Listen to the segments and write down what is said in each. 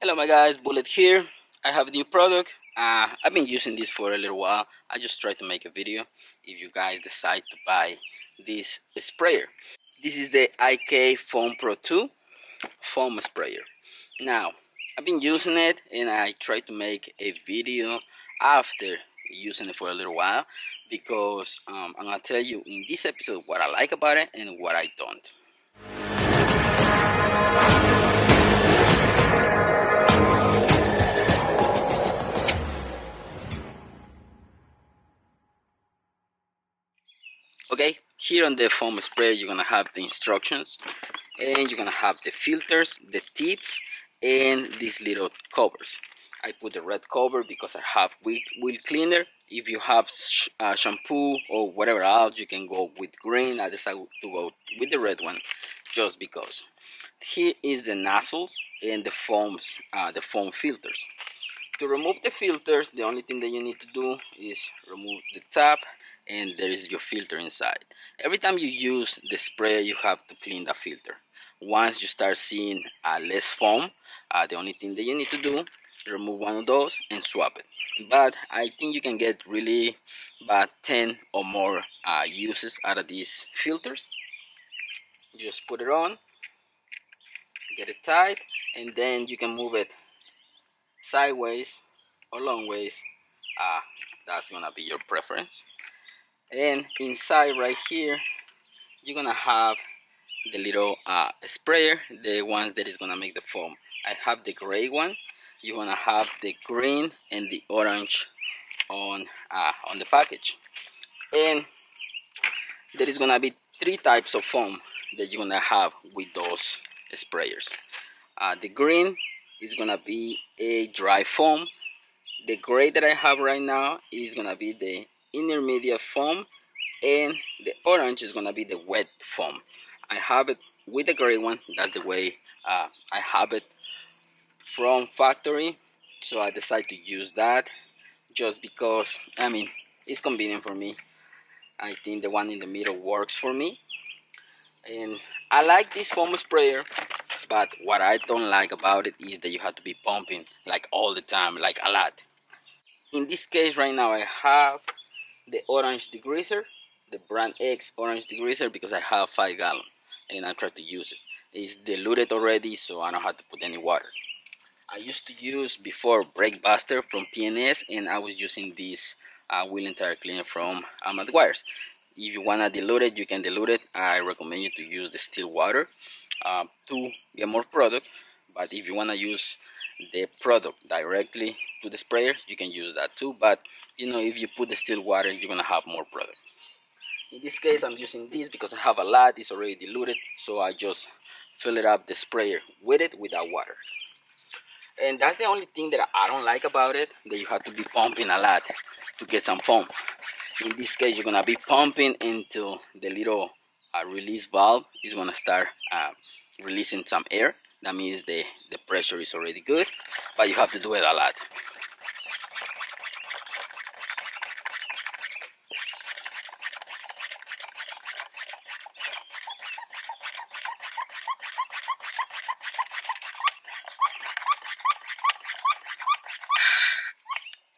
Hello my guys, Bullet here. I have a new product. I've been using this for a little while. I just tried to make a video if you guys decide to buy this sprayer. This is the IK Foam Pro 2 foam sprayer. Now, I've been using it and I tried to make a video after using it for a little while because I'm going to tell you in this episode what I like about it and what I don't. Okay, here on the foam sprayer you're gonna have the instructions and you're gonna have the filters, the tips, and these little covers. I put the red cover because I have wheel cleaner. If you have shampoo or whatever else, you can go with green. I decided to go with the red one just because. Here is the nozzles and the foam filters. To remove the filters, the only thing that you need to do is remove the top and there is your filter inside. Every time you use the spray, you have to clean the filter. Once you start seeing less foam, the only thing that you need to do, remove one of those and swap it. But I think you can get really about 10 or more uses out of these filters. Just put it on, get it tight, and then you can move it sideways or long ways. That's gonna be your preference. And inside right here you're gonna have the little sprayer, the ones that is gonna make the foam. I have the gray one. You're gonna have the green and the orange on the package, and there is gonna be three types of foam that you're gonna have with those sprayers. The green is gonna be a dry foam. The gray that I have right now is gonna be the intermediate foam, and the orange is gonna be the wet foam. I have it with the gray one. That's the way I have it from factory, so I decided to use that just because it's convenient for me. I think the one in the middle works for me, and I like this foam sprayer. But what I don't like about it is that you have to be pumping like all the time, like a lot. In this case right now I have the orange degreaser, the brand X orange degreaser, because I have 5 gallons and I try to use it. It's diluted already, so I don't have to put any water. I used to use before Brake Buster from PNS, and I was using this wheel and tire cleaner from Degreaser. If you wanna dilute it, you can dilute it. I recommend you to use the still water to get more product. But if you wanna use the product directly to the sprayer, you can use that too. But if you put the still water, you're gonna have more product. In this case I'm using this because I have a lot. It's already diluted, so I just fill it up the sprayer with it without water. And that's the only thing that I don't like about it, that you have to be pumping a lot to get some foam. In this case you're gonna be pumping until the little release valve is gonna start releasing some air. That means the pressure is already good, but you have to do it a lot.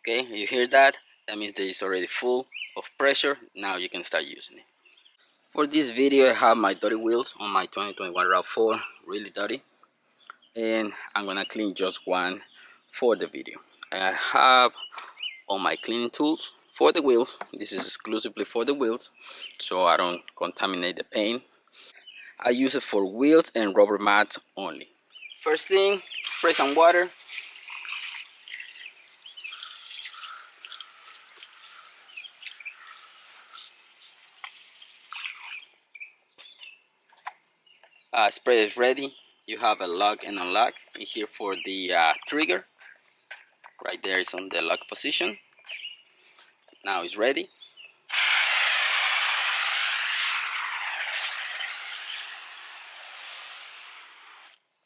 Okay, you hear that? That means that it's already full of pressure. Now you can start using it. For this video I have my dirty wheels on my 2021 RAV4, really dirty. And I'm gonna clean just one for the video. I have all my cleaning tools for the wheels. This is exclusively for the wheels, so I don't contaminate the paint. I use it for wheels and rubber mats only. First thing, spray some water. Spray is ready. You have a lock and unlock in here for the trigger. Right there is on the lock position. Now it's ready.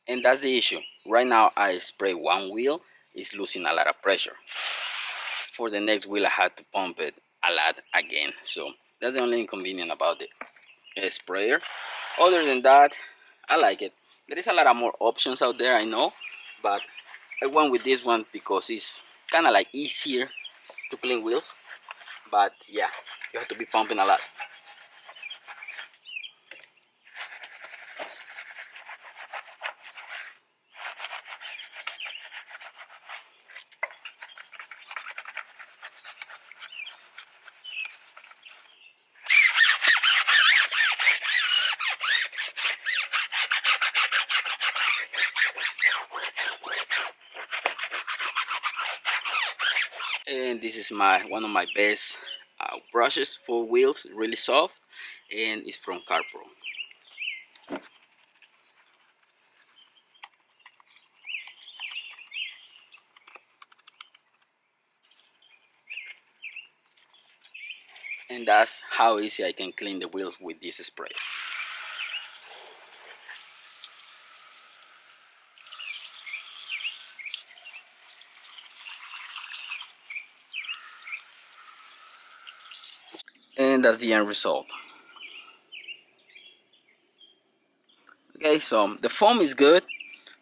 And that's the issue. Right now I spray one wheel, it's losing a lot of pressure. For the next wheel I had to pump it a lot again. So that's the only inconvenience about the sprayer. Other than that, I like it. There is a lot of more options out there, I know, but I went with this one because it's kind of like easier to clean wheels, but yeah, you have to be pumping a lot. And this is my one of my best brushes for wheels, really soft, and it's from CarPro. And that's how easy I can clean the wheels with this spray. And that's the end result. Okay, so the foam is good.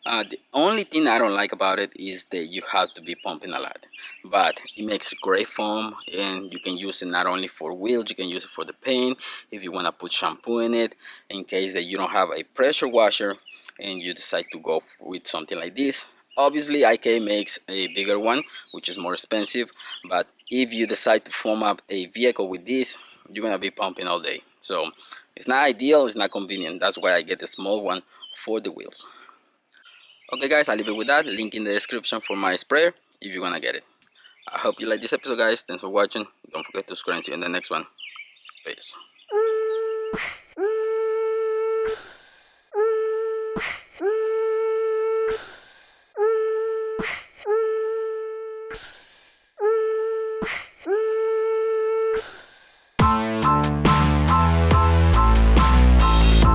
The only thing I don't like about it is that you have to be pumping a lot, but it makes great foam, and you can use it not only for wheels, you can use it for the paint if you want to put shampoo in it, in case that you don't have a pressure washer and you decide to go with something like this. Obviously IK makes a bigger one, which is more expensive, but if you decide to foam up a vehicle with this, you're gonna be pumping all day. So it's not ideal, it's not convenient. That's why I get the small one for the wheels. Okay guys, I'll leave it with that. Link in the description for my sprayer if you wanna get it. I hope you like this episode guys. Thanks for watching. Don't forget to subscribe and see you in the next one. Peace.